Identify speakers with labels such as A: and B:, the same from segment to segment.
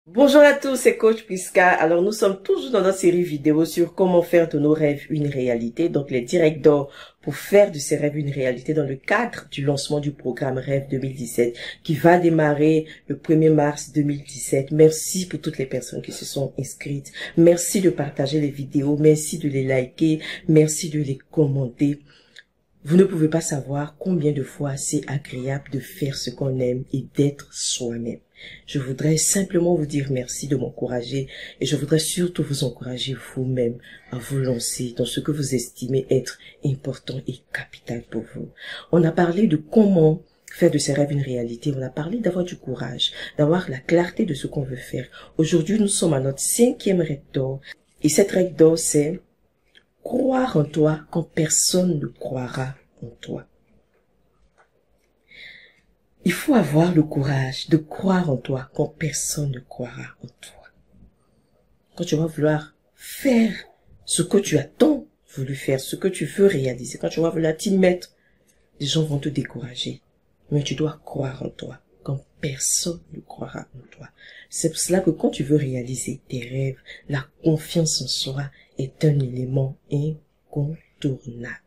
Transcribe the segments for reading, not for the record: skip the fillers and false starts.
A: Bonjour à tous, c'est Coach Prisca. Alors nous sommes toujours dans notre série vidéo sur comment faire de nos rêves une réalité. Donc les directs d'or pour faire de ces rêves une réalité dans le cadre du lancement du programme Rêve 2017 qui va démarrer le 1er mars 2017. Merci pour toutes les personnes qui se sont inscrites. Merci de partager les vidéos. Merci de les liker. Merci de les commenter. Vous ne pouvez pas savoir combien de fois c'est agréable de faire ce qu'on aime et d'être soi-même. Je voudrais simplement vous dire merci de m'encourager et je voudrais surtout vous encourager vous-même à vous lancer dans ce que vous estimez être important et capital pour vous. On a parlé de comment faire de ses rêves une réalité. On a parlé d'avoir du courage, d'avoir la clarté de ce qu'on veut faire. Aujourd'hui, nous sommes à notre 5e règle d'or et cette règle d'or, c'est croire en toi quand personne ne croira en toi. Il faut avoir le courage de croire en toi quand personne ne croira en toi. Quand tu vas vouloir faire ce que tu as tant voulu faire, ce que tu veux réaliser, quand tu vas vouloir t'y mettre, les gens vont te décourager. Mais tu dois croire en toi quand personne ne croira en toi. C'est pour cela que quand tu veux réaliser tes rêves, la confiance en soi est un élément incontournable.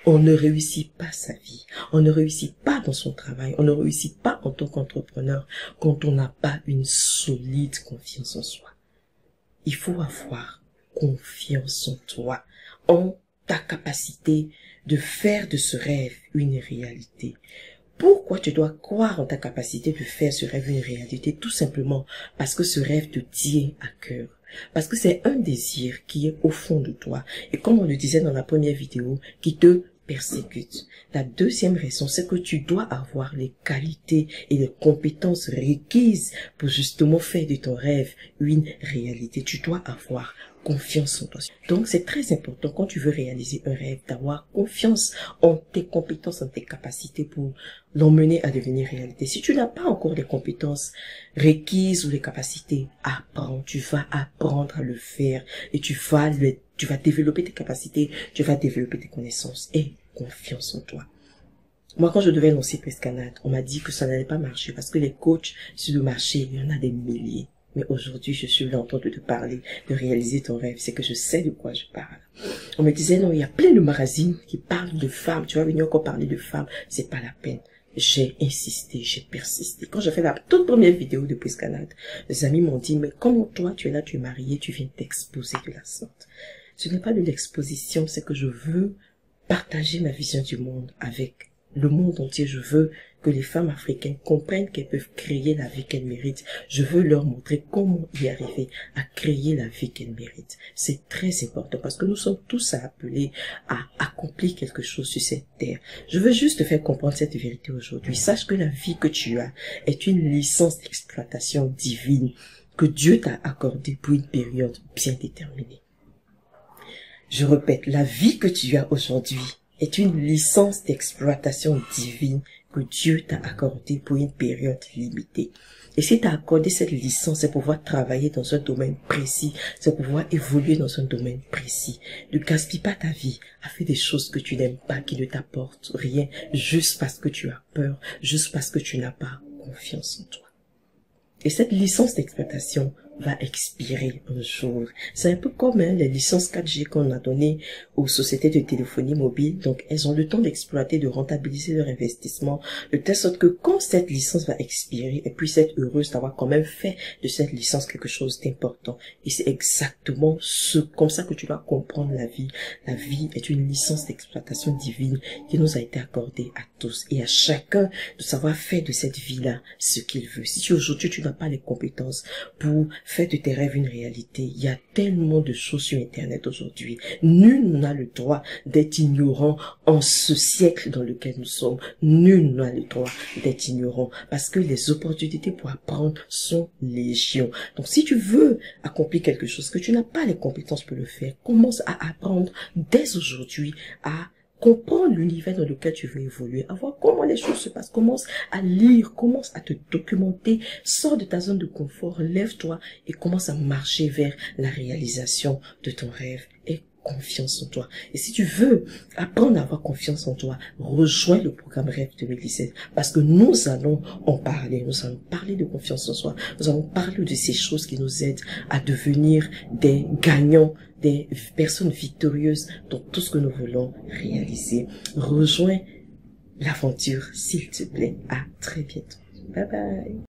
A: On ne réussit pas sa vie, on ne réussit pas dans son travail, on ne réussit pas en tant qu'entrepreneur quand on n'a pas une solide confiance en soi. Il faut avoir confiance en toi, en ta capacité de faire de ce rêve une réalité. Pourquoi tu dois croire en ta capacité de faire ce rêve une réalité? Tout simplement parce que ce rêve te tient à cœur. Parce que c'est un désir qui est au fond de toi. Et comme on le disait dans la première vidéo, qui te persécute. La deuxième raison, c'est que tu dois avoir les qualités et les compétences requises pour justement faire de ton rêve une réalité. Tu dois avoir confiance en toi. Donc, c'est très important quand tu veux réaliser un rêve d'avoir confiance en tes compétences, en tes capacités pour l'emmener à devenir réalité. Si tu n'as pas encore les compétences requises ou les capacités, apprends. Tu vas apprendre à le faire et tu vas développer tes capacités, tu vas développer tes connaissances et confiance en toi. Moi, quand je devais lancer Prescanat, on m'a dit que ça n'allait pas marcher parce que les coachs sur le marché, il y en a des milliers. Mais aujourd'hui, je suis là en train de te parler, de réaliser ton rêve. C'est que je sais de quoi je parle. On me disait, non, il y a plein de magazines qui parlent de femmes. Tu vas venir encore parler de femmes. C'est pas la peine. J'ai insisté, j'ai persisté. Quand j'ai fait la toute première vidéo de Prescanat, les amis m'ont dit, mais comment toi, tu es là, tu es marié, tu viens t'exposer de la sorte. Ce n'est pas de l'exposition, c'est que je veux partager ma vision du monde avec le monde entier. Je veux que les femmes africaines comprennent qu'elles peuvent créer la vie qu'elles méritent. Je veux leur montrer comment y arriver à créer la vie qu'elles méritent. C'est très important parce que nous sommes tous appelés à accomplir quelque chose sur cette terre. Je veux juste te faire comprendre cette vérité aujourd'hui. Sache que la vie que tu as est une licence d'exploitation divine que Dieu t'a accordée pour une période bien déterminée. Je répète, la vie que tu as aujourd'hui est une licence d'exploitation divine que Dieu t'a accordée pour une période limitée. Et si tu as accordé cette licence, c'est pouvoir travailler dans un domaine précis, c'est pouvoir évoluer dans un domaine précis. Ne gaspille pas ta vie à faire des choses que tu n'aimes pas, qui ne t'apportent rien, juste parce que tu as peur, juste parce que tu n'as pas confiance en toi. Et cette licence d'exploitation va expirer un jour. C'est un peu comme les licences 4G qu'on a données aux sociétés de téléphonie mobile. Donc, elles ont le temps d'exploiter, de rentabiliser leur investissement, de telle sorte que quand cette licence va expirer, elles puissent être heureuses d'avoir quand même fait de cette licence quelque chose d'important. Et c'est exactement comme ça que tu dois comprendre la vie. La vie est une licence d'exploitation divine qui nous a été accordée à tous et à chacun de savoir faire de cette vie-là ce qu'il veut. Si aujourd'hui tu n'as pas les compétences pour faire de tes rêves une réalité, il y a tellement de choses sur Internet aujourd'hui. Nul n'a le droit d'être ignorant en ce siècle dans lequel nous sommes. Nul n'a le droit d'être ignorant parce que les opportunités pour apprendre sont légion. Donc si tu veux accomplir quelque chose que tu n'as pas les compétences pour le faire, commence à apprendre dès aujourd'hui à comprendre l'univers dans lequel tu veux évoluer, à voir comment les choses se passent, commence à lire, commence à te documenter, sors de ta zone de confort, lève-toi et commence à marcher vers la réalisation de ton rêve. Et confiance en toi. Et si tu veux apprendre à avoir confiance en toi, rejoins le programme Rêve 2017 parce que nous allons en parler. Nous allons parler de confiance en soi. Nous allons parler de ces choses qui nous aident à devenir des gagnants, des personnes victorieuses dans tout ce que nous voulons réaliser. Rejoins l'aventure, s'il te plaît. À très bientôt. Bye bye.